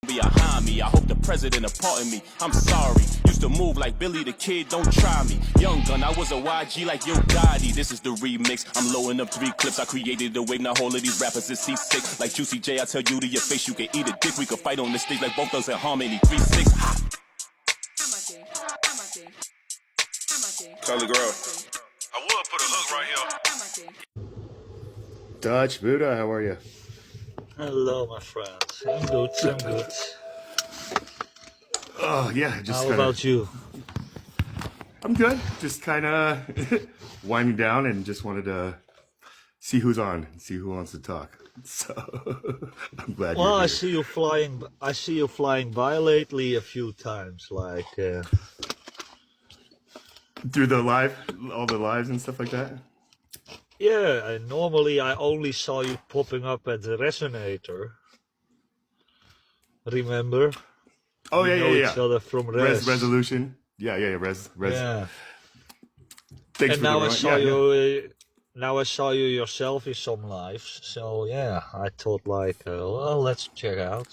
behind me. I hope the president will pardon me. I'm sorry. Used to move like Billy the Kid, don't try me. Young gun, I was a YG like Yo Gotti. This is the remix. I'm loading up 3 clips. I created the wave. Now all of these rappers is C6. Like Juicy J, I tell you to your face, you can eat a dick. We could fight on the stage like both us in harmony. 3-6. Tell the girl. I would put a hook right here. Dutch Buddha, how are you? Hello, my friends. I'm good. I'm good. Oh yeah, just How about you? I'm good. Just kind of winding down and just wanted to see who's on, see who wants to talk. So I'm glad. Well, you're I here. see you flying. I see you flying by lately a few times. Like, Through the live, all the lives and stuff like that. yeah. And normally, I only saw you popping up at the Resonator. Remember? Oh We yeah, know yeah, each yeah. other from Res. Resolution. Yeah. Res. Yeah. Thanks And for now the I run. saw Yeah, you. Now I saw you yourself in some lives. So yeah, I thought like, well, let's check out.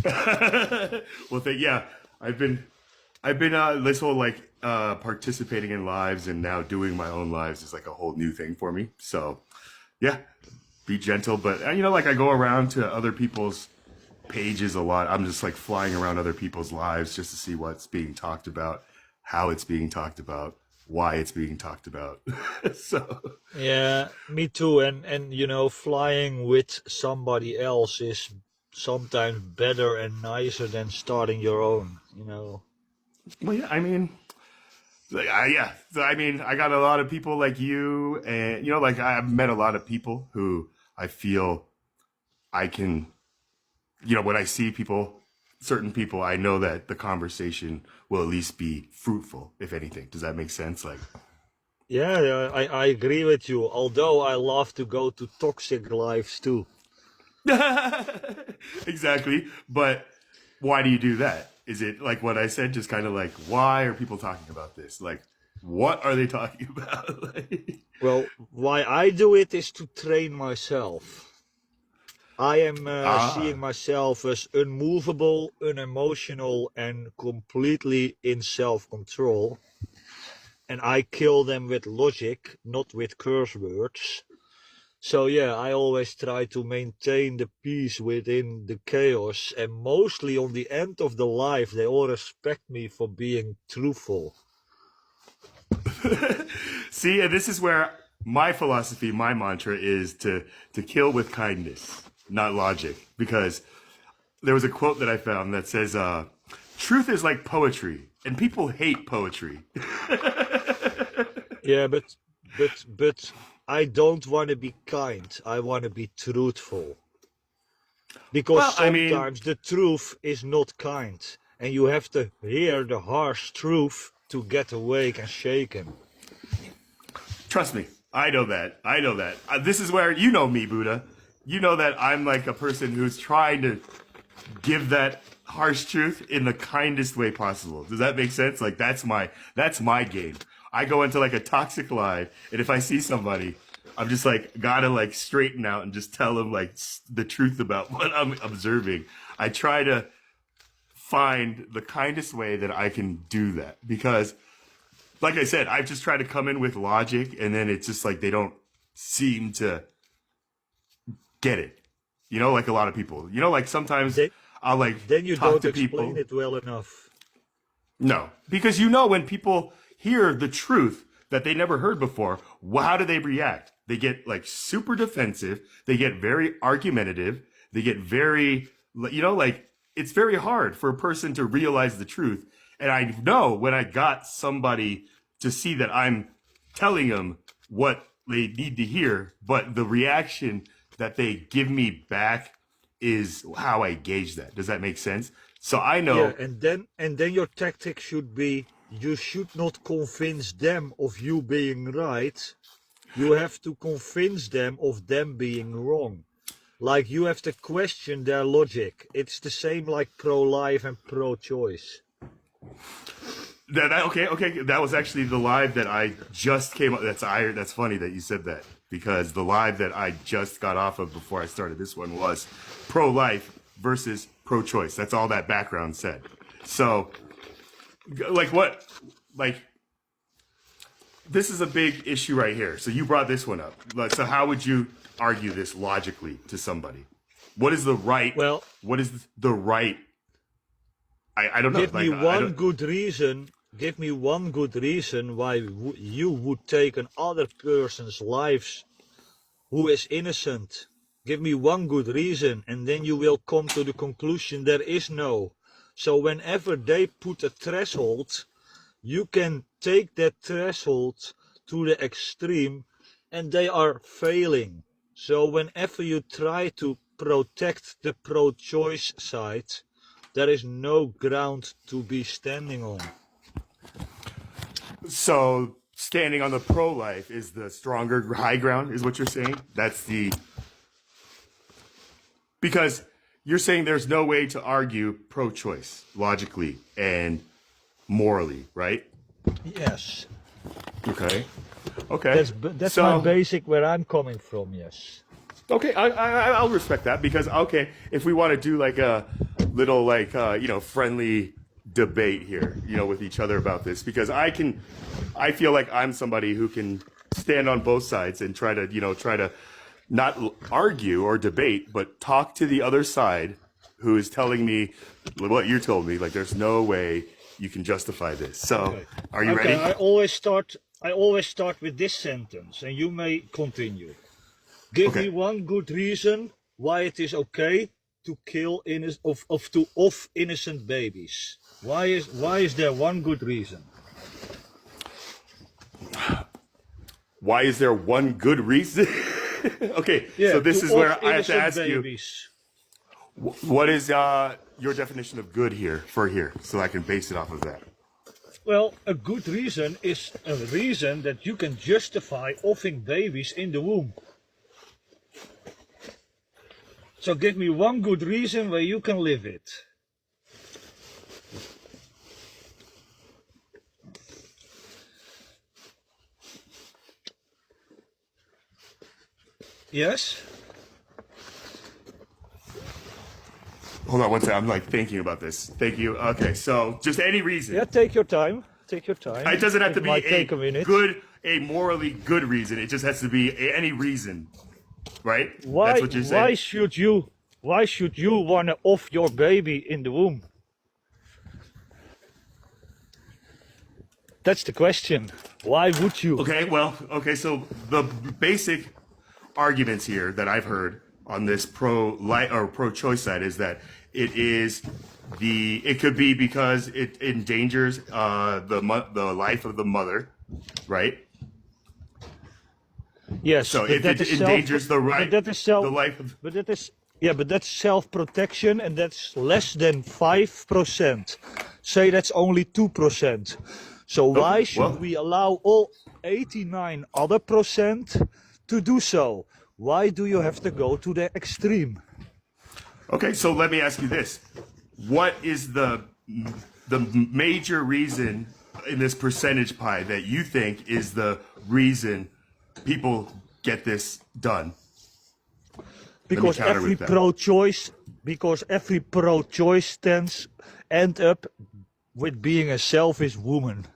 yeah. Well, yeah. I've been this whole like participating in lives and now doing my own lives is like a whole new thing for me. So yeah, be gentle, but like I go around to other people's pages a lot. I'm just like flying around other people's lives just to see what's being talked about, how it's being talked about, why it's being talked about. So Yeah, me too. And flying with somebody else is sometimes better and nicer than starting your own. well, yeah, I mean, yeah. So, I mean, I got a lot of people like you, and like I've met a lot of people who I feel I can, when I see people, certain people, I know that the conversation will at least be fruitful, if anything. Does that make sense? Like, Yeah, I agree with you. Although I love to go to toxic lives too. exactly. But why do you do that? Is it like what I said? Just kind of like, why are people talking about this? Like, what are they talking about? Like, Well, why I do it is to train myself. I am seeing myself as unmovable, unemotional, and completely in self-control. And I kill them with logic, not with curse words. So yeah, I always try to maintain the peace within the chaos, and mostly on the end of the life, they all respect me for being truthful. see, and this is where my philosophy, my mantra is to kill with kindness, not logic. Because there was a quote that I found that says, "Truth is like poetry, and people hate poetry." Yeah, but I don't want to be kind. I want to be truthful. Because Well, I mean, sometimes the truth is not kind, and you have to hear the harsh truth to get awake and shaken. trust me, I know that. I know that. This is where you know me, Buddha. You know that I'm like a person who's trying to give that harsh truth in the kindest way possible. Does that make sense? Like that's my game. I go into like a toxic live, and if I see somebody, I'm just like gotta like straighten out and just tell them like the truth about what I'm observing. I try to find the kindest way that I can do that because, like I said, I've just tried to come in with logic, and then it's just like they don't seem to get it. Like a lot of people. Like sometimes Then, I'll like then you talk don't to explain people. it well enough. No, because when people hear the truth that they never heard before, how do they react? They get like super defensive. They get very argumentative. They get very, like it's very hard for a person to realize the truth. And I know when I got somebody to see that I'm telling them what they need to hear, but the reaction that they give me back is how I gauge that. Does that make sense? So I Yeah, know. and then your tactic should be you should not convince them of you being right. You have to convince them of them being wrong. Like you have to question their logic. It's the same like pro-life and pro-choice. Okay. That was actually the live that I just came up. That's funny that you said that because the live that I just got off of before I started this one was pro-life versus pro-choice. That's all that background said. So, like what, like, this is a big issue right here. So you brought this one up. So how would you argue this logically to somebody? What is the right? Well, what is the right? I don't know. give me Like, one good reason. Give me one good reason why you would take another person's lives who is innocent. Give me one good reason, and then you will come to the conclusion there is no. So whenever they put a threshold, you can take that threshold to the extreme, and they are failing. So whenever you try to protect the pro-choice side, there is no ground to be standing on. So standing on the pro-life is the stronger high ground, is what you're saying? That's the... Because you're saying there's no way to argue pro-choice logically and morally, right? Yes. Okay. Okay. That's So- my basic where I'm coming from, yes. Okay, I'll respect that because, okay, if we want to do like a little like, friendly debate here, with each other about this, because I feel like I'm somebody who can stand on both sides and try to not argue or debate, but talk to the other side who is telling me what you told me, like there's no way you can justify this. So, are you ready? I always start with this sentence, and you may continue. Give Okay. me one good reason why it is okay to kill innocent babies. Why is there one good reason? Why is there one good reason? Okay, Yeah, so this to is where off I have to innocent ask you. babies. What is your definition of good here, so I can base it off of that? Well, a good reason is a reason that you can justify offing babies in the womb. So give me one good reason where you can live it. Yes? Hold on one second. I'm like thinking about this. Thank you. Okay, so just any reason. Yeah, take your time. Take your time. It doesn't have to It be might take a minute. a morally good reason. It just has to be any reason, right? Why, That's what you're saying. why should you want to off your baby in the womb? That's the question. Why would you? Okay, so the basic arguments here that I've heard on this pro-choice side is that it could be because it endangers the life of the mother, right? Yes. So but if that it is endangers the but right, that is the life of... But that is but that's self-protection, and that's less than 5%. Say that's only 2%. So why should we allow all 89 other percent to do so? Why do you have to go to the extreme? Okay, so let me ask you this: what is the major reason in this percentage pie that you think is the reason people get this done? Because every pro-choice stance end up with being a selfish woman.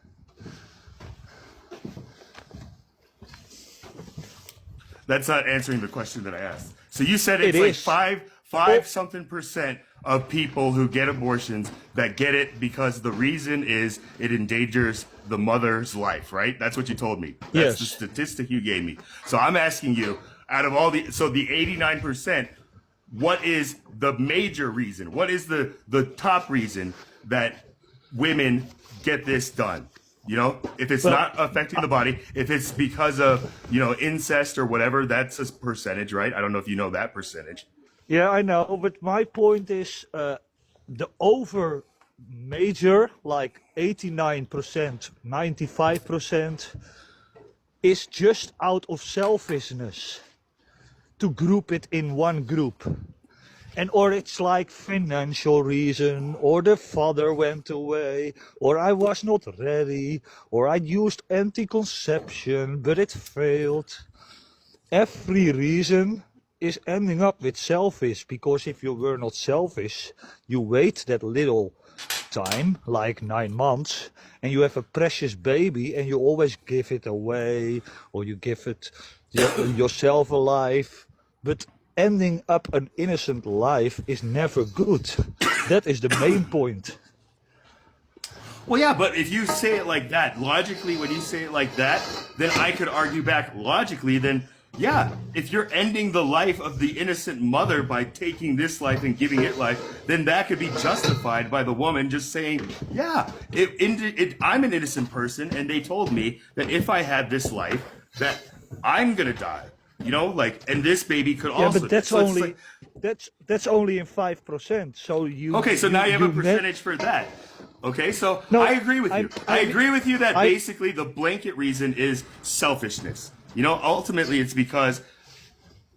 That's not answering the question that I asked. So you said it's It like is. five something percent of people who get abortions that get it because the reason is it endangers the mother's life, right? That's what you told me. That's Yes. the statistic you gave me. So I'm asking you, out of all the 89%, what is the major reason? What is the top reason that women get this done? If it's not affecting the body, if it's because of, incest or whatever, that's a percentage, right? I don't know if you know that percentage. Yeah, I know, but my point is the over major, like 89%, 95%, is just out of selfishness to group it in one group. Or it's like financial reason, or the father went away, or I was not ready, or I used anti-conception, but it failed. Every reason is ending up with selfish, because if you were not selfish, you wait that little time, like 9 months, and you have a precious baby and you always give it away, or you give it yourself a life. But ending up an innocent life is never good. That is the main point. Well, yeah, but if you say it like that, logically, when you say it like that, then I could argue back logically, then, yeah, if you're ending the life of the innocent mother by taking this life and giving it life, then that could be justified by the woman just saying, yeah, I'm an innocent person, and they told me that if I had this life, that I'm going to die. You know, like, and this baby could also. Yeah, but that's so only that's only in 5%. So you. Okay, so now you have a net- percentage for that. Okay, so No, I agree with you. I agree with you that I- basically the blanket reason is selfishness. You know, ultimately it's because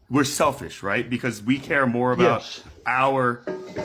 we're selfish, right? Because we care more about Yes. our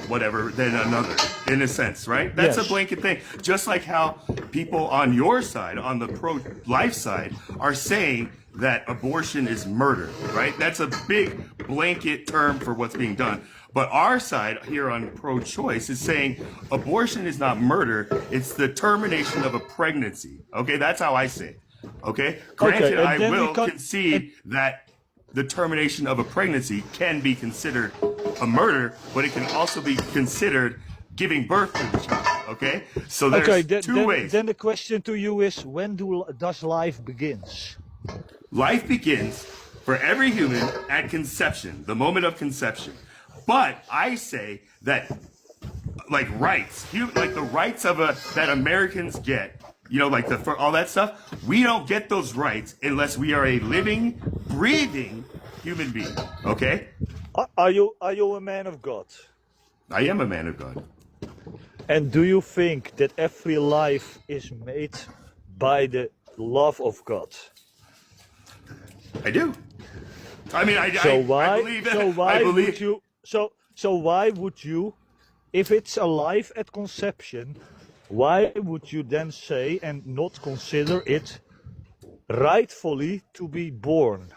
whatever than another, in a sense, right? That's Yes. a blanket thing. Just like how people on your side, on the pro-life side, are saying that abortion is murder, right? That's a big blanket term for what's being done. But our side here on pro-choice is saying abortion is not murder, it's the termination of a pregnancy. Okay, that's how I say it. Okay? Granted, and I then we will can- concede that the termination of a pregnancy can be considered a murder, but it can also be considered giving birth to the child. Okay? So there's Okay, two ways. then the question to you is, when does life begins? Life begins for every human at conception, the moment of conception. But I say that, like rights, like the rights of that Americans get, you know, like for all that stuff, we don't get those rights unless we are a living, breathing human being. Okay? Are you a man of God? I am a man of God. And do you think that every life is made by the love of God? I do. I mean, I believe that. So why I believe. would you? So why would you, if it's a life at conception, why would you then say and not consider it rightfully to be born?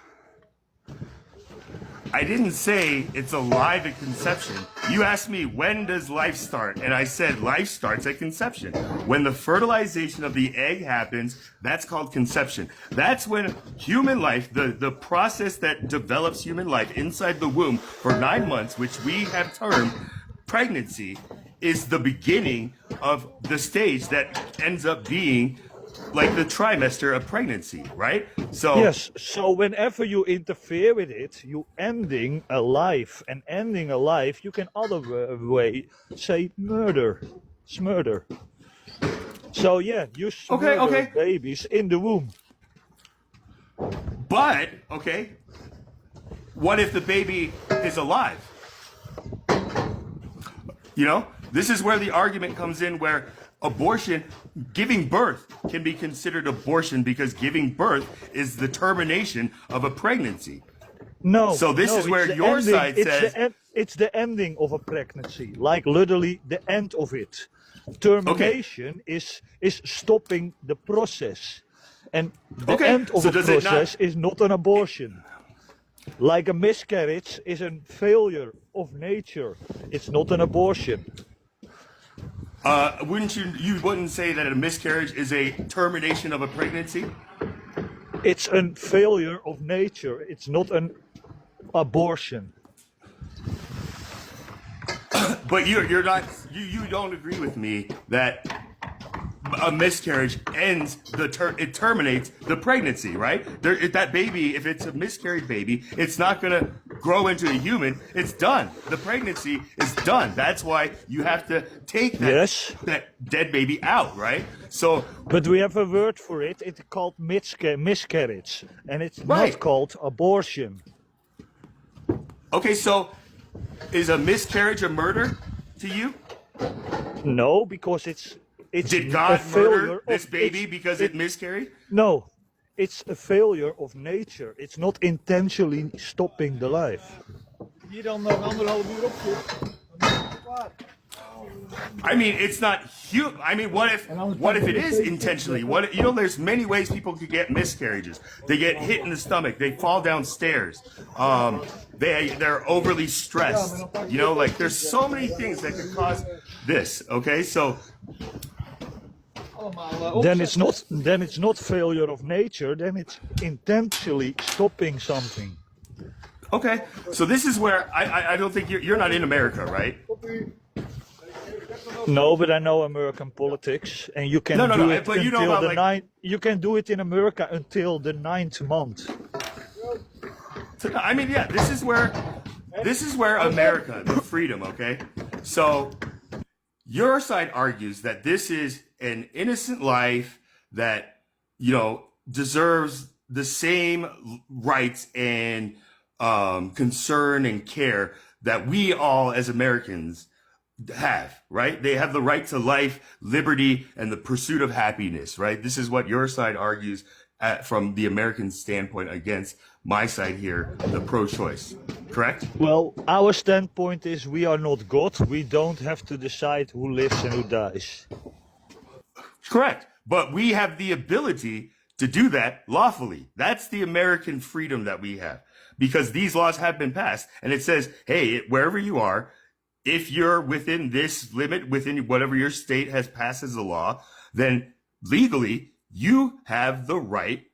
I didn't say it's alive at conception. You asked me, when does life start? And I said life starts at conception. When the fertilization of the egg happens, that's called conception. That's when human life, the process that develops human life inside the womb for 9 months, which we have termed pregnancy, is the beginning of the stage that ends up being like the trimester of pregnancy, right? So Yes, so whenever you interfere with it, you ending a life. And ending a life, you can other way say murder. It's murder. So yeah, you murder okay. babies in the womb. But, okay, what if the baby is alive? You know, this is where the argument comes in, where abortion, giving birth can be considered abortion because giving birth is the termination of a pregnancy. No. So this no, is where it's the your ending. side says- It's the ending of a pregnancy, like literally the end of it. Termination is stopping the process, and the Okay, end of so a does it not- process is not an abortion. Like a miscarriage is a failure of nature. It's not an abortion. You wouldn't say that a miscarriage is a termination of a pregnancy? It's a failure of nature. It's not an abortion. But you're not, you don't agree with me that a miscarriage ends it terminates the pregnancy, right? That baby, if it's a miscarried baby, it's not gonna grow into a human. It's done. The pregnancy is done. That's why you have to take that dead baby out, right? So, But we have a word for it. It's called miscarriage, and it's Right. not called abortion. okay, so is a miscarriage a murder to you? No, because it's Did a God failure murder this of- baby it's- because it miscarried? No, it's a failure of nature. It's not intentionally stopping the life. Hier dan nog 1,5 uur op zit. Dan is het klaar. I mean, it's not huge. I mean, what if it is intentionally? What, you know, there's many ways people could get miscarriages. They get hit in the stomach. They fall downstairs. They're overly stressed. You know, like there's so many things that could cause this. Okay, so then it's not failure of nature. Then it's intentionally stopping something. okay, so this is where I don't think you're not in America, right? No, but I know American politics, and you can do it but you know until about, the like- ninth. You can do it in America until the 9th month. I mean, yeah, this is where America, the freedom, okay? So your side argues that this is an innocent life that, you know, deserves the same rights and concern and care that we all as Americans have, right? They have the right to life, liberty, and the pursuit of happiness, right? This is what your side argues from the American standpoint against my side here, the pro-choice, correct? Well, our standpoint is we are not God. We don't have to decide who lives and who dies. Correct. But we have the ability to do that lawfully. That's the American freedom that we have because these laws have been passed. And it says, hey, wherever you are, if you're within this limit, within whatever your state has passed as a law, then legally you have the right,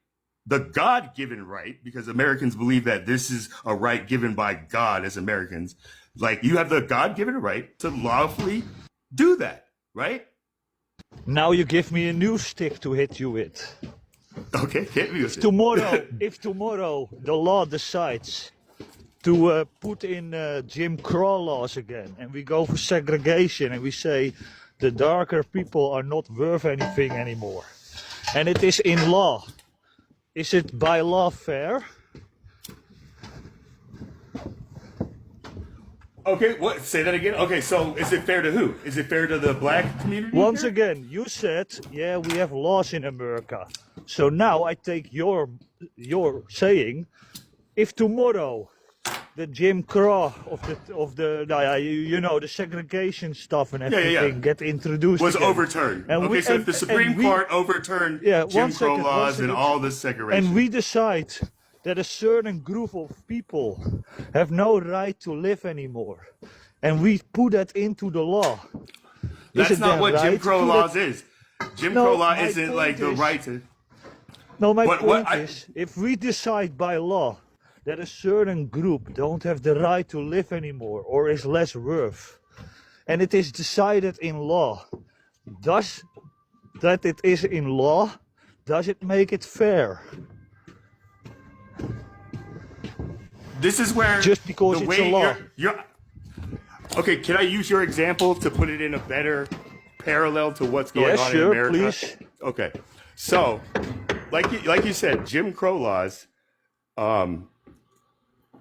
the God-given right, because Americans believe that this is a right given by God as Americans. Like you have the God-given right to lawfully do that, right? Now you give me a new stick to hit you with. Okay, hit me with it. If tomorrow the law decides to put in Jim Crow laws again, and we go for segregation, and we say the darker people are not worth anything anymore, and it is in law, is it by law fair? Okay, what? Say that again. Okay, so is it fair to who? Is it fair to the black community? Once here? again, you said, yeah, we have laws in America. So now I take your saying, if tomorrow the Jim Crow of the you know, the segregation stuff and everything get introduced was again, overturned. and Okay, so if the Supreme Court overturned Jim Crow laws and all this segregation, and we decide that a certain group of people have no right to live anymore, and we put that into the law. that's not what Jim right Crow to laws is. Jim No, Crow law my isn't point like the is- right to. No, my What- point what I- is, if we decide by law that a certain group don't have the right to live anymore or is less worth, and it is decided in law, does that it is in law, does it make it fair? This is where Just because the it's way a law. you're okay. Can I use your example to put it in a better parallel to what's going Yeah, on sure, in America? please. Okay, so like you said, Jim Crow laws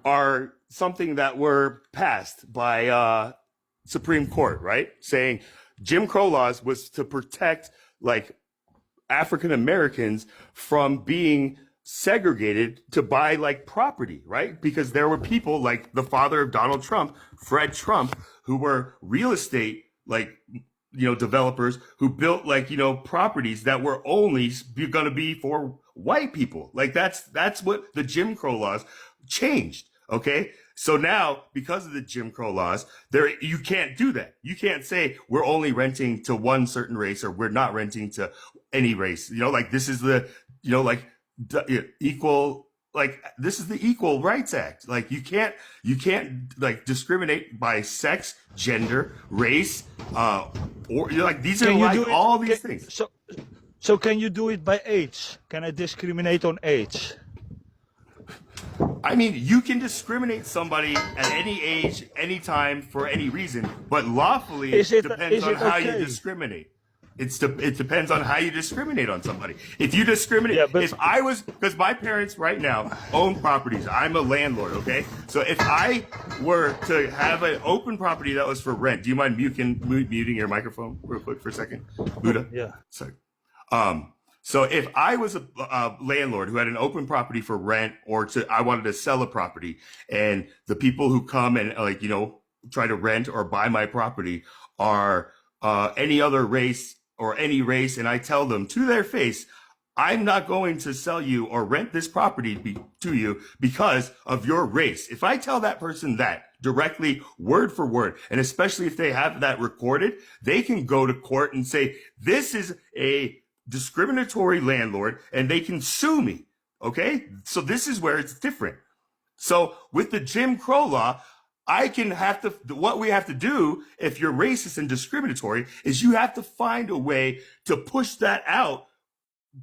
are something that were passed by Supreme Court, right? Saying Jim Crow laws was to protect like African Americans from being segregated to buy like property, right? Because there were people like the father of Donald Trump, Fred Trump, who were real estate like developers who built like properties that were only going to be for white people. Like that's what the Jim Crow laws changed. Okay, so now because of the Jim Crow laws, you can't do that. You can't say we're only renting to one certain race or we're not renting to any race. Like this is the equal. Like this is the Equal Rights Act. Like you can't like discriminate by sex, gender, race, or like these are like all these things. So can you do it by age? Can I discriminate on age? I mean, you can discriminate somebody at any age, any time, for any reason, but lawfully it depends on how you discriminate. It depends on how you discriminate on somebody. If you discriminate, because my parents right now own properties. I'm a landlord, okay? So if I were to have an open property that was for rent, do you mind muting your microphone real quick for a second? Buddha? Yeah. Sorry. So if I was a landlord who had an open property for rent, or I wanted to sell a property, and the people who come and try to rent or buy my property are any other race or any race, and I tell them to their face, I'm not going to sell you or rent this property to you because of your race. If I tell that person that directly, word for word, and especially if they have that recorded, they can go to court and say, this is a discriminatory landlord, and they can sue me. Okay? So this is where it's different. So with the Jim Crow law, what we have to do if you're racist and discriminatory is you have to find a way to push that out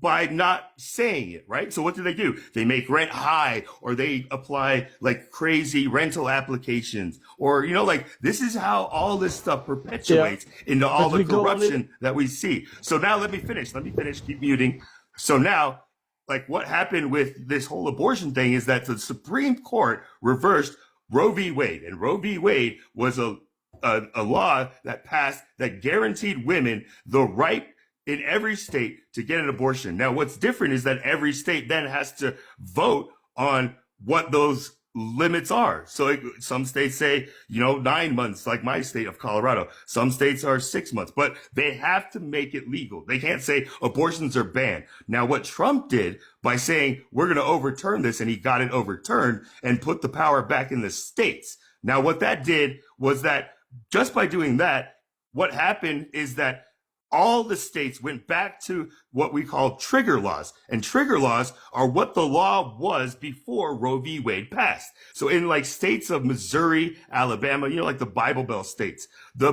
by not saying it, right? So what do? They make rent high, or they apply like crazy rental applications, or, like this is how all this stuff perpetuates into all the corruption that we see. So now let me finish, keep muting. So now, like what happened with this whole abortion thing is that the Supreme Court reversed Roe v. Wade, and Roe v. Wade was a law that passed that guaranteed women the right in every state to get an abortion. Now, what's different is that every state then has to vote on what those limits are. So some states say, 9 months, like my state of Colorado. Some states are 6 months, but they have to make it legal. They can't say abortions are banned. Now, what Trump did by saying we're going to overturn this, and he got it overturned and put the power back in the states. Now, what that did was that just by doing that, what happened is that all the states went back to what we call trigger laws. And trigger laws are what the law was before Roe v. Wade passed. So in like states of Missouri, Alabama, like the Bible Belt states, the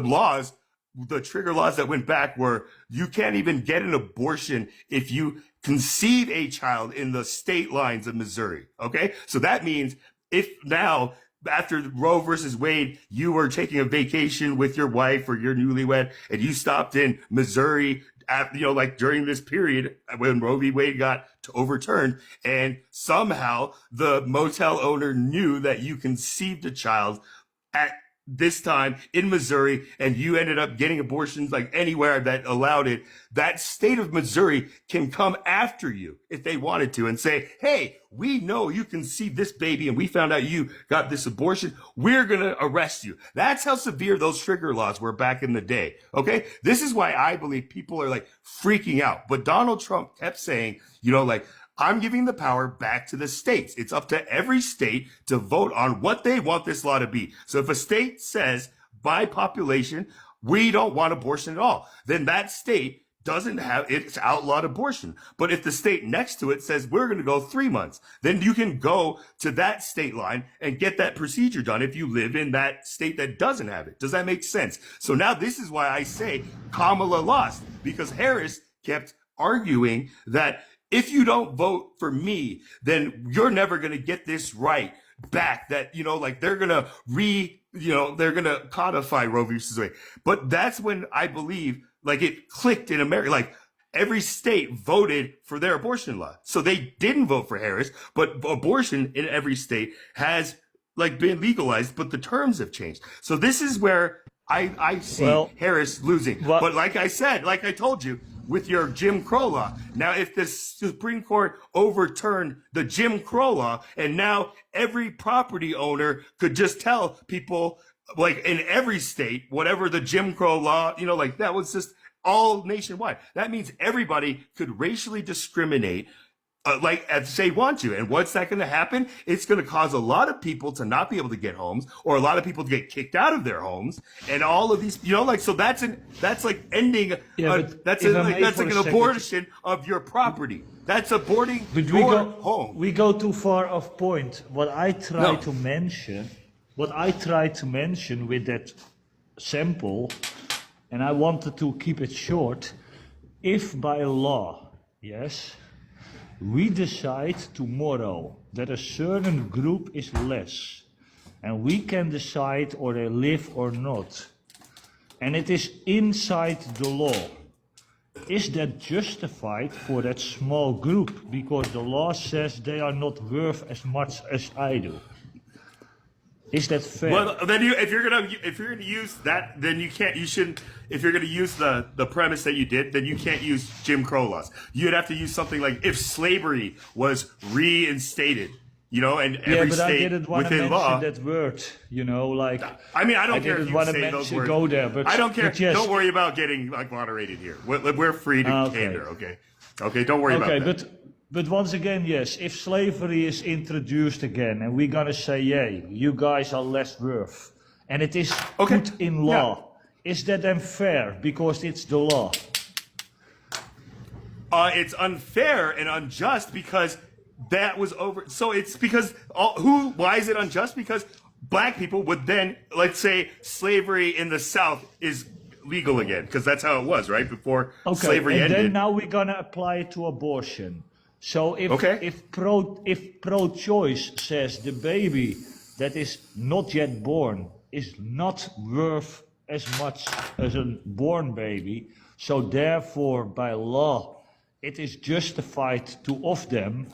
trigger laws that went back were you can't even get an abortion if you conceive a child in the state lines of Missouri. Okay? So that means if now after Roe versus Wade, you were taking a vacation with your wife or your newlywed, and you stopped in Missouri, like during this period when Roe v. Wade got overturned, and somehow the motel owner knew that you conceived a child at this time in Missouri, and you ended up getting abortions like anywhere that allowed it, that state of Missouri can come after you if they wanted to and say, hey, we know you conceived this baby and we found out you got this abortion. We're going to arrest you. That's how severe those trigger laws were back in the day. Okay. This is why I believe people are like freaking out. But Donald Trump kept saying, I'm giving the power back to the states. It's up to every state to vote on what they want this law to be. So if a state says by population, we don't want abortion at all, then that state doesn't have, it's outlawed abortion. But if the state next to it says we're going to go 3 months, then you can go to that state line and get that procedure done if you live in that state that doesn't have it. Does that make sense? So now this is why I say Kamala lost, because Harris kept arguing that if you don't vote for me, then you're never going to get this right back, that, they're going to they're going to codify Roe versus Wade. But that's when I believe it clicked in America. Like every state voted for their abortion law. So they didn't vote for Harris, but abortion in every state has been legalized, but the terms have changed. So this is where I see Harris losing. But like I said, like I told you, with your Jim Crow law. Now, if the Supreme Court overturned the Jim Crow law, and now every property owner could just tell people, in every state, whatever the Jim Crow law, that was just all nationwide. That means everybody could racially discriminate as they want to. And what's that going to happen? It's going to cause a lot of people to not be able to get homes, or a lot of people to get kicked out of their homes, and all of these, so that's like ending. That's like an abortion of your property. That's aborting your home. We go too far off point. What I try to mention with that sample, and I wanted to keep it short, if by law, yes, we decide tomorrow that a certain group is less, and we can decide or they live or not, and it is inside the law, is that justified for that small group? Because the law says they are not worth as much as I do. Is that fair? Well, then if you're gonna use that, then you can't. You shouldn't. If you're gonna use the premise that you did, then you can't use Jim Crow laws. You'd have to use something like if slavery was reinstated. you know, and Yeah, every but I state didn't want to within mention law. that word, you know, like I mean, I don't I care if didn't you want to say those mention words. go there, but I don't care. But yes, Don't worry about getting like moderated here. We're free to Okay. candor. Okay. Okay. Don't worry okay, about that. but once again, yes, if slavery is introduced again, and we're gonna say, yay, you guys are less worth, and it is Okay. put in law, is that then fair because it's the law? It's unfair and unjust because that was over. So it's because why is it unjust? Because black people would then, let's say, slavery in the South is legal again, because that's how it was, right? Before Okay, slavery and ended. then now we're gonna apply it to abortion. So if Okay. if pro-choice says the baby that is not yet born is not worth as much as a born baby, so therefore by law it is justified to off them,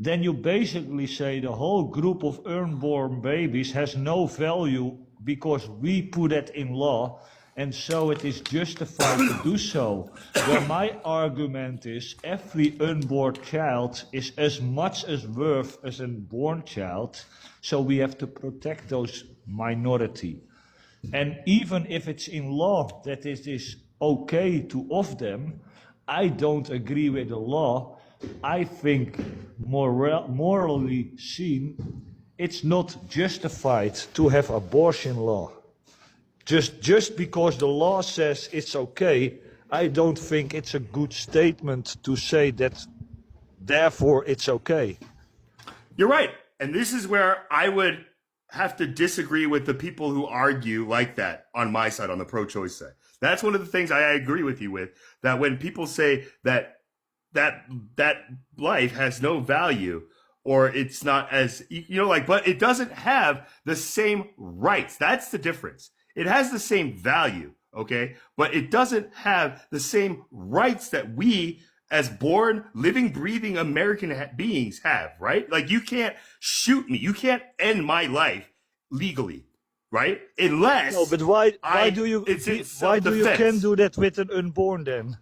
then you basically say the whole group of unborn babies has no value because we put it in law, and so it is justified to do so. Well, my argument is every unborn child is as much as worth as a born child, so we have to protect those minority. And even if it's in law that it is okay to off them, I don't agree with the law. I think morally seen, it's not justified to have abortion law. Just because the law says it's okay, I don't think it's a good statement to say that therefore it's okay. You're right. And this is where I would have to disagree with the people who argue like that on my side, on the pro-choice side. That's one of the things I agree with you with, that when people say that life has no value, or it's not as, you know, like, but it doesn't have the same rights. That's the difference. It has the same value, okay? But it doesn't have the same rights that we as born, living, breathing American beings have, right? Like, you can't shoot me. You can't end my life legally, right? Unless No, but why do you it's in why do you self-defense. can do that with an unborn then?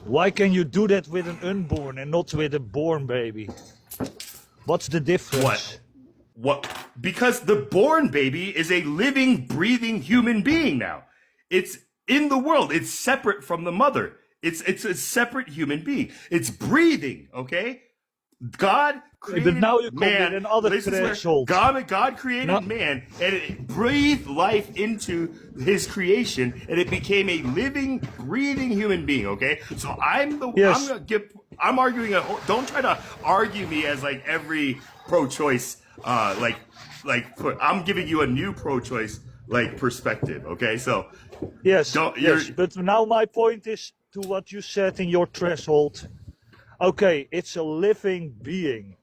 Why can you do that with an unborn and not with a born baby? What's the difference? What? Because the born baby is a living, breathing human being now. It's in the world. It's separate from the mother. It's a separate human being. It's breathing, okay? God created but now you come man. with another This is where threshold. God created No. man, and it breathed life into his creation, and it became a living, breathing human being. Okay, so Yes. I'm arguing. Don't try to argue me as like every pro-choice. I'm giving you a new pro-choice like perspective. Okay, so Yes, you're- yes. But now my point is to what you said in your threshold. Okay, it's a living being,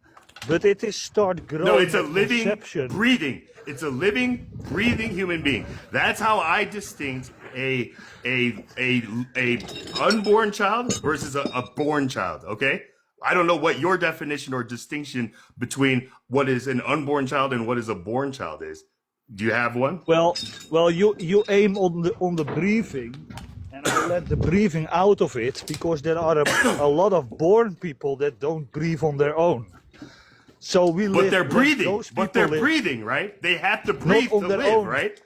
but it is start growing. no, it's a at living, conception. breathing. It's a living, breathing human being. That's how I distinct a unborn child versus a born child. Okay, I don't know what your definition or distinction between what is an unborn child and what is a born child is. Do you have one? Well, you aim on the breathing, and I let the breathing out of it because there are a lot of born people that don't breathe on their own. So we But live. they're let breathing. those But people they're live. breathing, right? They have to breathe on to their live, own. right?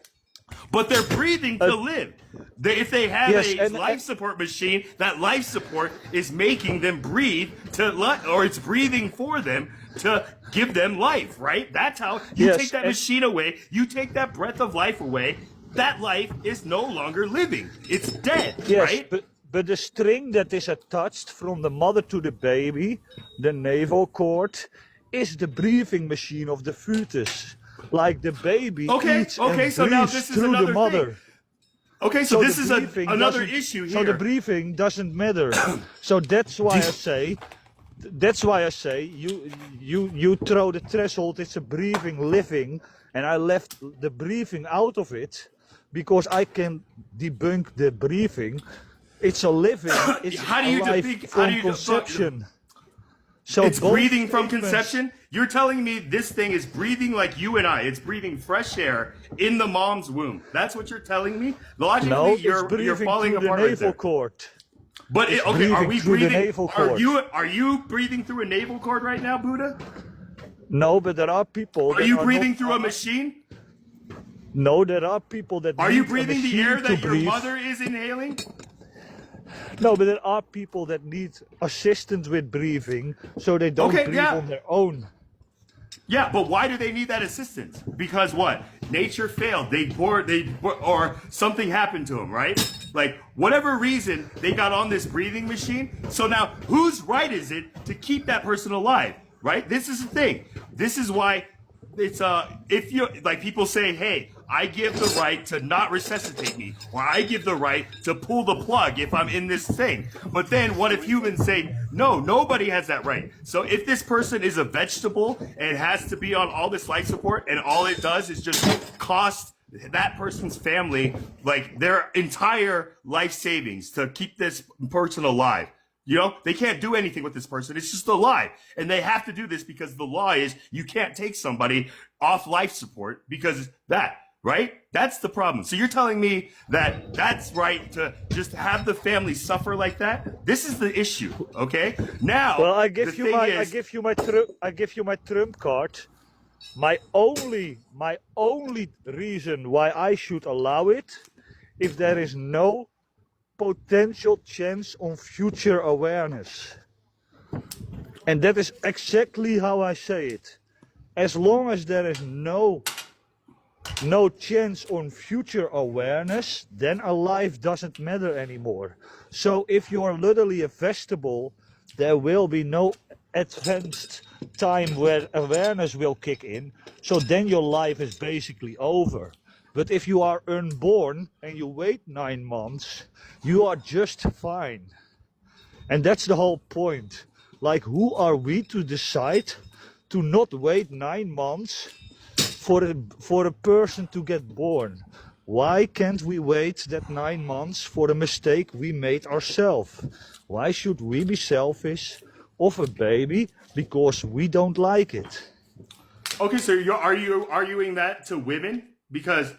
But they're breathing to live. If they have Yes, a and- life support machine, that life support is making them breathe or it's breathing for them to give them life, right? That's how you Yes, take that and- machine away. You take that breath of life away. That life is no longer living. It's dead, Yes, right? but the string that is attached from the mother to the baby, the navel cord, is the breathing machine of the fetus. Like the baby eats and so now breathes this is through the another mother. thing. Okay, so this the is breathing another doesn't- issue here. So the breathing doesn't matter. So that's why I say you throw the threshold. It's a breathing, living, and I left the breathing out of it because I can debunk the breathing. It's a living. It's How do you alive debunk- how from do you- conception. So It's both breathing from statements- conception? You're telling me this thing is breathing like you and I. It's breathing fresh air in the mom's womb. That's what you're telling me? Logically, No, it's you're breathing falling through the apart right navel there. cord. But It's okay, are breathing we through the breathing? navel Are cord. you breathing through a navel cord right now, Buddha? No, but there are people. Are that you are breathing not, through a machine? No, there are people that. Are need you a breathing the machine air to that your breathe. mother is inhaling? No, but there are people that need assistance with breathing, so they don't Okay, breathe yeah. on their own. Yeah, but why do they need that assistance? Because what? Nature failed. Or something happened to them, right? Like whatever reason they got on this breathing machine. So now, whose right is it to keep that person alive? Right? This is the thing. This is why it's if you like people say, hey, I give the right to not resuscitate me, or I give the right to pull the plug if I'm in this thing. But then what if humans say, no, nobody has that right? So if this person is a vegetable and has to be on all this life support, and all it does is just cost that person's family like their entire life savings to keep this person alive. You know, they can't do anything with this person. It's just a lie. And they have to do this because the law is you can't take somebody off life support because that, right? That's the problem. So you're telling me that that's right to just have the family suffer like that? This is the issue, okay? Now, Well, I the give you thing my, is, I give you my trump card. My only reason why I should allow it, if there is no potential chance on future awareness. And that is exactly how I say it. As long as there is no chance on future awareness, then a life doesn't matter anymore. So if you are literally a vegetable, there will be no advanced time where awareness will kick in. So then your life is basically over. But if you are unborn and you wait 9 months, you are just fine. And that's the whole point. Like, who are we to decide to not wait 9 months for a person to get born? Why can't we wait that 9 months for a mistake we made ourselves? Why should we be selfish of a baby because we don't like it? okay, so are you arguing that to women? Because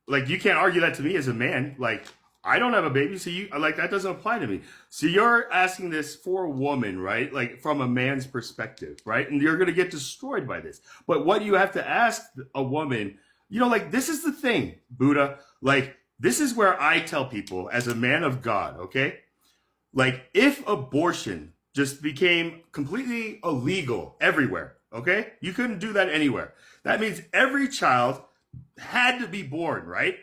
like you can't argue that to me as a man. Like I don't have a baby, so you like that doesn't apply to me. So you're asking this for a woman, right? Like from a man's perspective, right? And you're gonna get destroyed by this. But what you have to ask a woman, you know, like this is the thing, Buddha. Like this is where I tell people as a man of God, okay? Like if abortion just became completely illegal everywhere, okay? You couldn't do that anywhere. That means every child had to be born, right?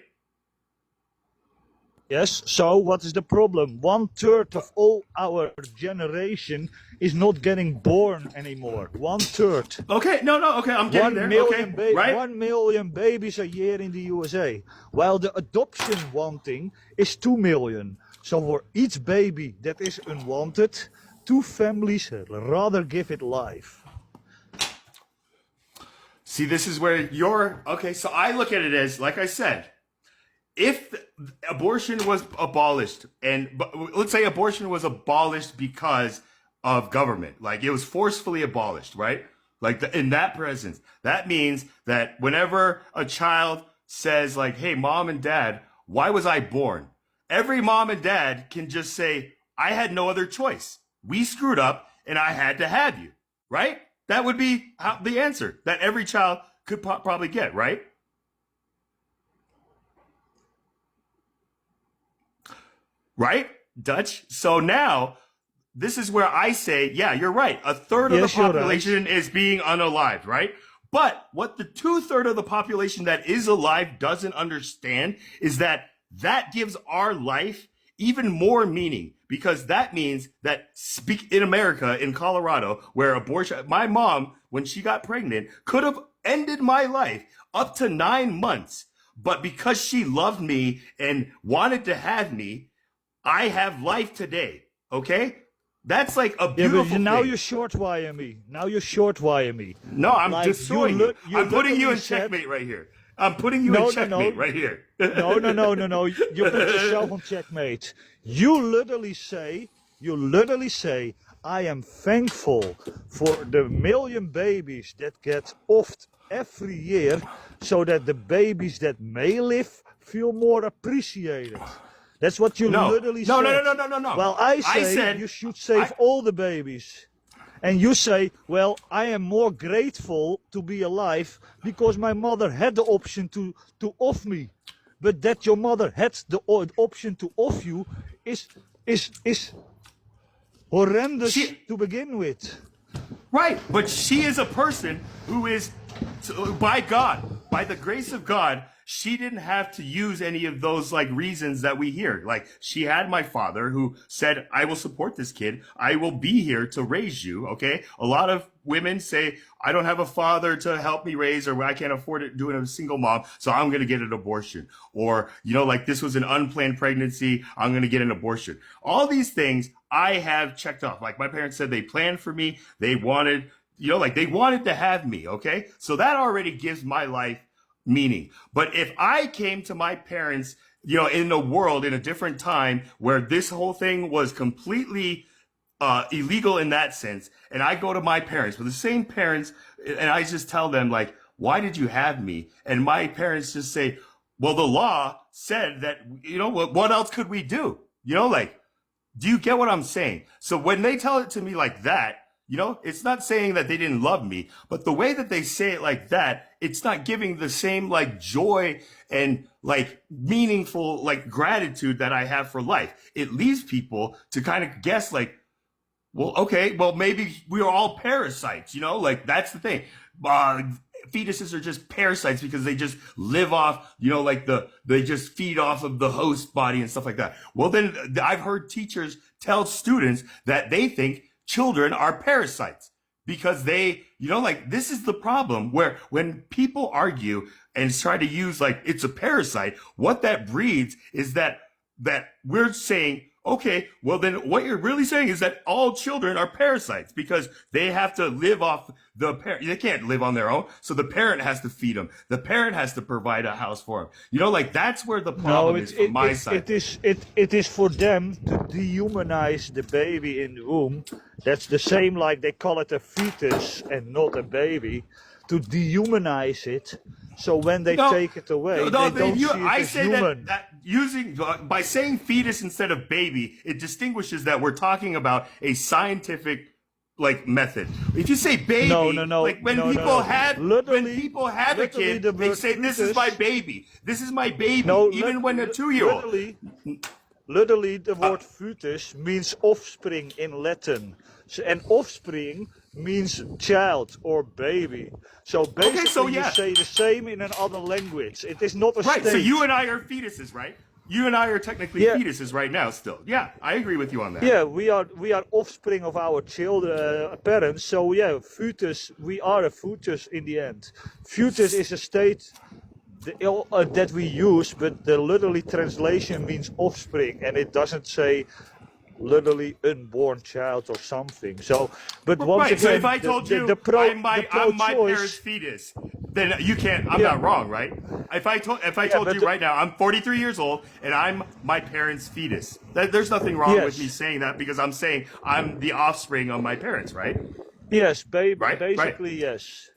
Yes, so what is the problem? 1/3 of all our generation is not getting born anymore. 1/3. Okay, no, okay, I'm getting 1 there. million, Okay, right? 1 million babies a year in the USA, while the adoption wanting is 2 million. So for each baby that is unwanted, 2 families rather give it life. See, this is where okay, so I look at it as, like I said, if abortion was abolished, but let's say abortion was abolished because of government, like it was forcefully abolished, right? Like in that presence, that means that whenever a child says like, hey, mom and dad, why was I born? Every mom and dad can just say, I had no other choice. We screwed up and I had to have you, right? That would be the answer that every child could probably get, right? Right, Dutch? So now, this is where I say, yeah, you're right. A third of the Yes, you're right. population is being unalived, right? But what the 2/3 of the population that is alive doesn't understand is that gives our life even more meaning, because that means that in America, in Colorado, where abortion, my mom, when she got pregnant, could have ended my life up to 9 months. But because she loved me and wanted to have me, I have life today. Okay? That's like a Yeah, beautiful but now thing. you're short-wiring me. Now you're short-wiring me. No, I'm Like, destroying you you. you I'm putting you literally in said- checkmate right here. I'm putting you No, in no, checkmate no. right here. No. You put yourself on checkmate. You literally say, I am thankful for the million babies that get offed every year, so that the babies that may live feel more appreciated. That's what you No. literally No, said. no, no, no, no, no. Well, I say said you should save all the babies. And you say, well, I am more grateful to be alive because my mother had the option to off me. But that your mother had the option to off you is horrendous to begin with. Right, but she is a person who is, by God, by the grace of God, she didn't have to use any of those like reasons that we hear. Like she had my father who said, I will support this kid. I will be here to raise you. Okay. A lot of women say, I don't have a father to help me raise, or I can't afford it doing a single mom. So I'm going to get an abortion. Or, like this was an unplanned pregnancy. I'm going to get an abortion. All these things I have checked off. Like my parents said, they planned for me. They wanted, they wanted to have me. Okay. So that already gives my life meaning. But if I came to my parents, in a world, in a different time where this whole thing was completely illegal in that sense, and I go to my parents, with the same parents, and I just tell them, like, why did you have me? And my parents just say, well, the law said that, what else could we do? Do you get what I'm saying? So when they tell it to me like that, it's not saying that they didn't love me, but the way that they say it like that, it's not giving the same like joy and like meaningful like gratitude that I have for life. It leaves people to kind of guess like, well, okay, well, maybe we are all parasites, like that's the thing. Fetuses are just parasites because they just live off, they just feed off of the host body and stuff like that. Well, then I've heard teachers tell students that they think children are parasites because they, this is the problem where when people argue and try to use like it's a parasite, what that breeds is that we're saying, okay, well then what you're really saying is that all children are parasites because they have to live off the parent. They can't live on their own. So the parent has to feed them. The parent has to provide a house for them. That's where the problem is from my side. It is for them to dehumanize the baby in the womb. That's the same like they call it a fetus and not a baby, to dehumanize it. So when they take it away, they don't see it as human. By saying fetus instead of baby, it distinguishes that we're talking about a scientific like method. If you say baby, like when people have a kid, they say this is my baby. This is my baby. Even when a 2-year-old. Literally, the word fetus means offspring in Latin, and offspring means child or baby. So basically, you say the same in another language. It is not a right. state. So you and I are fetuses, right? You and I are technically fetuses right now. Still, yeah, I agree with you on that. Yeah, we are offspring of our children, parents. So yeah, fetus. We are a fetus in the end. Fetus is a state that we use, but the literally translation means offspring, and it doesn't say literally unborn child or something. So, but once again, so if I told you I'm my parents' fetus, then you can't. I'm not wrong, right? If I told you right now I'm 43 years old and I'm my parents' fetus, there's nothing wrong with me saying that because I'm saying I'm the offspring of my parents, right? Yes, basically yes.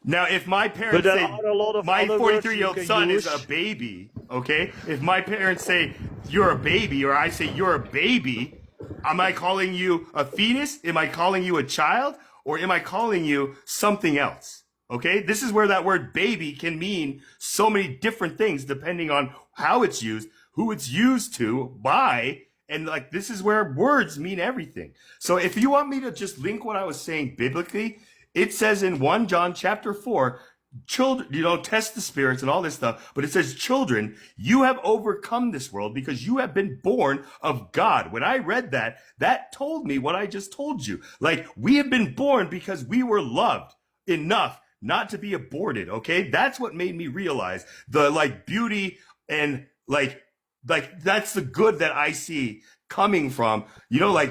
Now, if my parents say my 43-year-old son is a baby, okay? If my parents say you're a baby, or I say you're a baby, am I calling you a fetus? Am I calling you a child? Or am I calling you something else? Okay? This is where that word baby can mean so many different things depending on how it's used, who it's used to, by, and like this is where words mean everything. So if you want me to just link what I was saying biblically, it says in 1 John chapter 4, children, test the spirits and all this stuff. But it says, children, you have overcome this world because you have been born of God. When I read that, that told me what I just told you. Like, we have been born because we were loved enough not to be aborted. Okay. That's what made me realize the like beauty and like that's the good that I see coming from,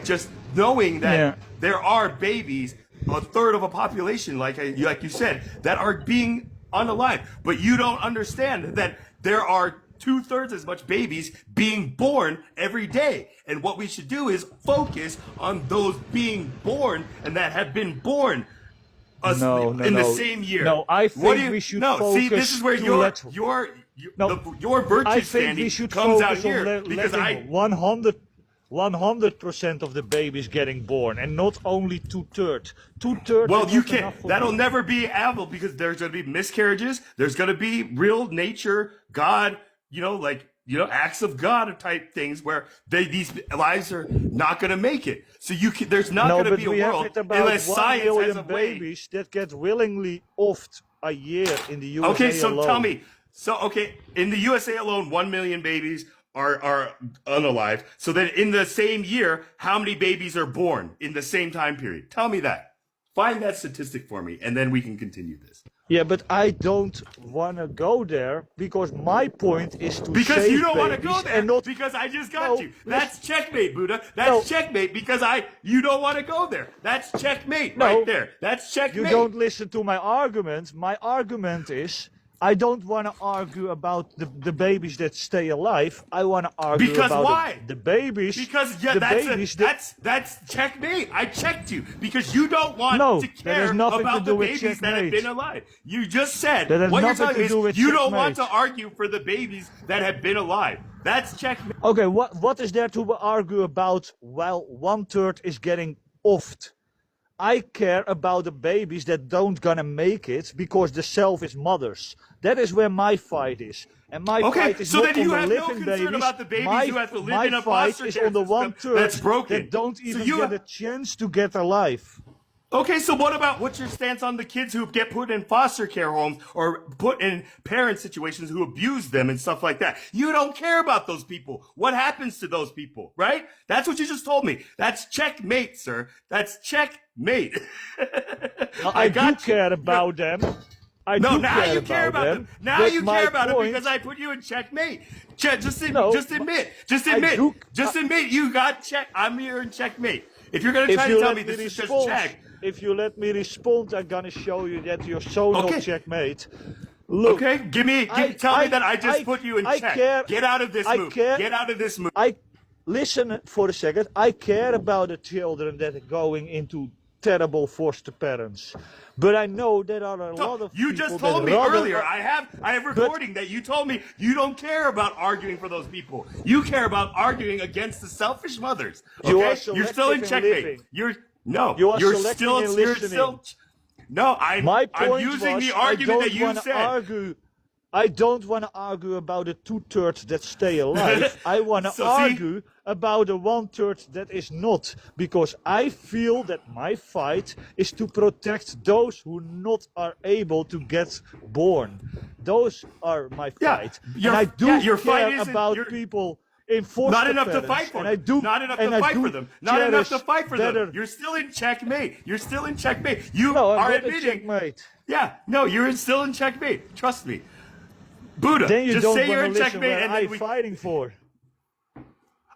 just knowing that there are babies, a third of a population, like you said, that are being unalive. But you don't understand that there are 2/3 as much babies being born every day. And what we should do is focus on those being born and that have been born in the same year. No, I think we should focus. See, this is where your virtue I think standing we should comes out focus on here because letting I 100% of the babies getting born, and not only 2/3. 2/3. well, is you not can't. enough for That'll me. never be able because there's going to be miscarriages. There's going to be real nature, God, acts of God type things where these lives are not going to make it. So there's not No, going to but be a we have world it about unless 1 science has million a way. babies that get willingly offed a year in the USA Okay, so alone. tell me. So in the USA alone, 1 million babies are unalive. So then in the same year, how many babies are born in the same time period? Tell me that. Find that statistic for me, and then we can continue this. Yeah, but I don't want to go there because my point is to Because save you don't want to babies go there. and not. Because I just got No, you. That's checkmate, Buddha. That's No. checkmate because you don't want to go there. That's checkmate No. right there. That's checkmate. You don't listen to my argument. My argument is I don't want to argue about the babies that stay alive. I want to argue Because about why? the babies. Because the babies that, that's checkmate. I checked you because you don't want No, to that care has nothing to about do the with babies that have checkmate. been alive. You just said That has what you're nothing telling to me do is with you don't want to checkmate. argue for the babies that have been alive. That's checkmate. Okay, what is there to argue about while 1/3 is getting offed? I care about the babies that don't gonna make it because the self is mothers. That is where my fight is. And my Okay, fight is so not then on you the have no living concern babies. about the babies my, who have to live my in a fight foster is care on the system 1/3 that's broken. that don't So even you get have- a chance to get alive. Okay, so what's your stance on the kids who get put in foster care homes or put in parent situations who abuse them and stuff like that? You don't care about those people. What happens to those people, right? That's what you just told me. That's checkmate, sir. That's checkmate. I do got you. care about them. I No, do now care you care about them. Now but you my care about point- it because I put you in checkmate. Just No, admit. Just I admit. do- Just admit you got check. I'm here in checkmate. If you're gonna If try you to tell let me me this is just respond, check. if you let me respond, I'm gonna show you that you're so Okay. not checkmate. Look, Okay, tell me that I just put you in I check. care- Get out of this I move. care- Get out of this move. I listen for a second. I care about the children that are going into terrible foster parents, but I know there are a lot of You people just told that me rather- earlier. I have recording that you told me you don't care about arguing for those people. You care about arguing against the selfish mothers. Okay? You are You're still in selective in checkmate. living. You're You are selecting in you're listening. still. No, I'm My point using was, the argument that you said. I don't want to argue about the 2/3 that stay alive. I want to So see- argue about the 1/3 that is not, because I feel that my fight is to protect those who not are able to get born. Those are my Yeah, fight, your- and I do yeah, your fight care isn't- about your- people in foster Not enough to parents, fight for and them. I do Not enough and to I fight do for them. Not enough to cherish fight for better- them. You're still in checkmate. You're still in checkmate. You No, I'm are not a admitting. checkmate. Yeah, no, you're still in checkmate. Trust me. Buddha, Then you just don't say you're want in to listen checkmate what and I'm then we. fighting for.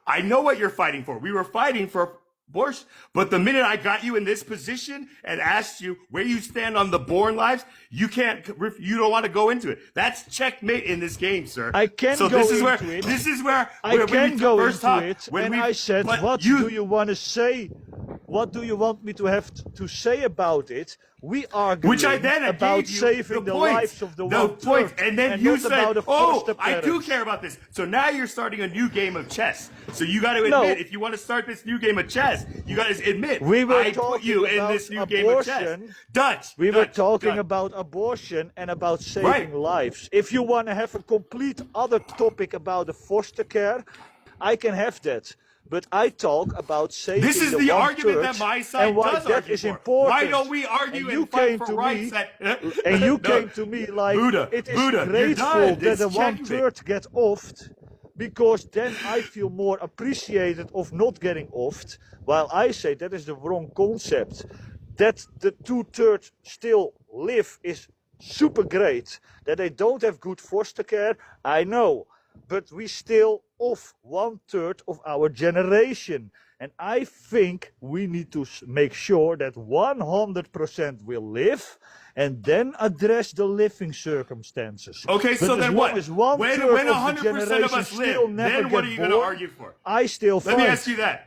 I know what you're fighting for. We were fighting for abortion. But the minute I got you in this position and asked you where you stand on the born lives, you don't want to go into it. That's checkmate in this game, sir. I can so go this is into where, it. This is where I when can we go first into talked, it, when and we- I said, but what do you want to say? What do you want me to have to say about it? We arguing Which I then about gave you saving the points, lives of the points, 1/3, and then you not said, about the "Oh, foster I do parents." care about this." So now you're starting a new game of chess. So you got to admit, No. if you want to start this new game of chess, you got to admit, We were I put talking you in about this new game of chess. abortion. Dutch. We were Dutch, talking Dutch. about abortion and about saving Right. lives. If you want to have a complete other topic about the foster care, I can have that. But I talk about saving This is the argument that my side and why does that argue is for. important. Why don't we argue And you and fight came for to rights me, that? And you No. came to me like, Buddha, it is Buddha, you're grateful done. that This the checkmate. 1/3 get offed, because then I feel more appreciated of not getting offed, while I say that is the wrong concept. That the 2/3 still live is super great. That they don't have good foster care, I know. But we still off 1/3 of our generation. And I think we need to make sure that 100% will live and then address the living circumstances. Okay, But so as then long what? as 1/3 When of the 100% of generation us still live, never then what get are you going to born, argue for? I still Let me fight. ask you that.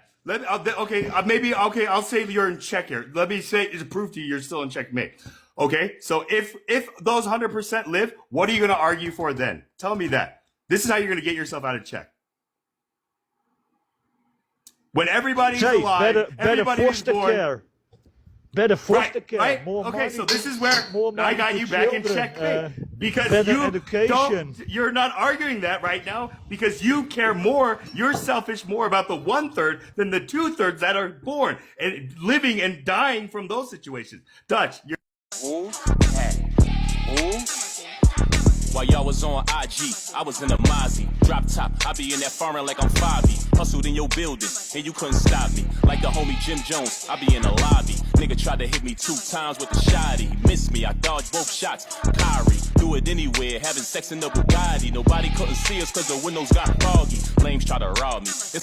I'll say you're in check here. Let me say to prove to you you're still in checkmate. Okay, so if those 100% live, what are you going to argue for then? Tell me that. This is how you're going to get yourself out of check. When everybody's Say, alive, better everybody is foster born. care. Better foster care. Right. More Okay, money so this to- is where more I money got to you back in children, checkmate. Because better you education. you're not arguing that right now because you care more, you're selfish more about the 1/3 than the 2/3 that are born and living and dying from those situations. Dutch, you're Who? Who? While y'all was on IG, I was in a Mozzie. Drop top, I be in that foreign like I'm 5'. Hustled in your building, and you couldn't stop me. Like the homie Jim Jones, I be in the lobby. Nigga tried to hit me 2 times with the shotty. He missed me, I dodged both shots. Kyrie, do it anywhere, having sex in the Bugatti. Nobody couldn't see us cause the windows got foggy. Flames try to rob me. It's